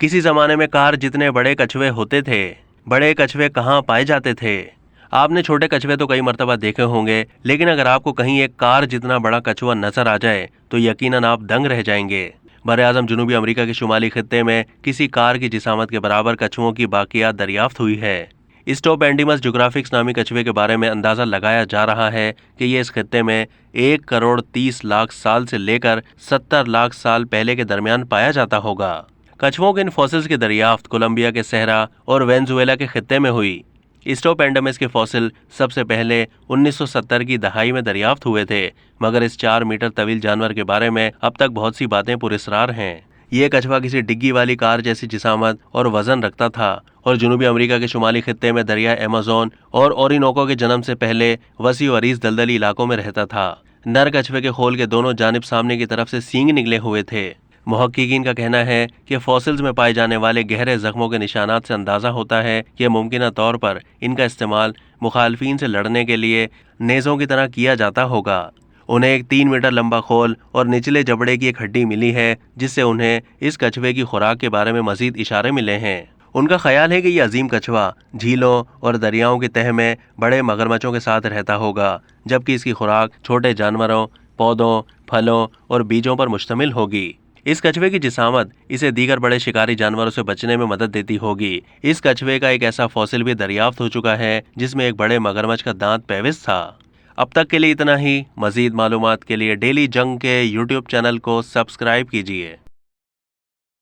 किसी जमाने में कार जितने बड़े कछुए होते थे, बड़े कछुए कहाँ पाए जाते थे। आपने छोटे कछुए तो कई मर्तबा देखे होंगे, लेकिन अगर आपको कहीं एक कार जितना बड़ा कछुआ नजर आ जाए तो यकीनन आप दंग रह जाएंगे। बरआज़म जनूबी अमेरिका के शुमाली खित्ते में किसी कार की जिसामत के बराबर कछुओं की बाकियात दरियाफ्त हुई है। स्टोपेंडिमस जुग्राफिक्स नामी कछुए के बारे में अंदाजा लगाया जा रहा है कि ये इस खित्ते में 1 करोड़ 30 लाख साल से लेकर 70 लाख साल पहले के दरमियान पाया जाता होगा। कछुओं के इन फॉसिल्स की दरियाफ्त कोलंबिया के सहरा और वेनेजुएला के खित्ते में हुई। स्टोपेंडमिस के फॉसिल सबसे पहले 1970 की दहाई में दरियाफ्त हुए थे, मगर इस 4 मीटर तवील जानवर के बारे में अब तक बहुत सी बातें पुरस्रार हैं। ये कछुआ किसी डिग्गी वाली कार जैसी जिसामत और वजन रखता था और जनूबी अमेरिका के शुमाली खित्ते में दरिया अमेज़न और ओरिनोको के जन्म से पहले वसी और अरीज दलदली इलाकों में रहता था। नर कछुए के खोल के दोनों जानिब सामने की तरफ से सींग निकले हुए थे। मुहक्किकीन का कहना है कि फॉसिल्स में पाए जाने वाले गहरे जख्मों के निशानात से अंदाजा होता है कि मुमकिन तौर पर इनका इस्तेमाल मुखालफिन से लड़ने के लिए नेज़ों की तरह किया जाता होगा। उन्हें एक 3 मीटर लंबा खोल और निचले जबड़े की एक हड्डी मिली है, जिससे उन्हें इस कछुए की खुराक के बारे में मजीद इशारे मिले हैं। उनका ख्याल है कि यह अजीम कछुआ झीलों और दरियाओं की तह में बड़े मगरमच्छों के साथ रहता होगा, जबकि इसकी खुराक छोटे जानवरों, पौधों, फलों और बीजों पर मुश्तमिल होगी। इस कछुए की जिसामत इसे दीगर बड़े शिकारी जानवरों से बचने में मदद देती होगी। इस कछुए का एक ऐसा फॉसिल भी दरियाफ्त हो चुका है जिसमें एक बड़े मगरमच्छ का दांत पेविस था। अब तक के लिए इतना ही। मजीद मालूमात के लिए डेली जंग के यूट्यूब चैनल को सब्सक्राइब कीजिए।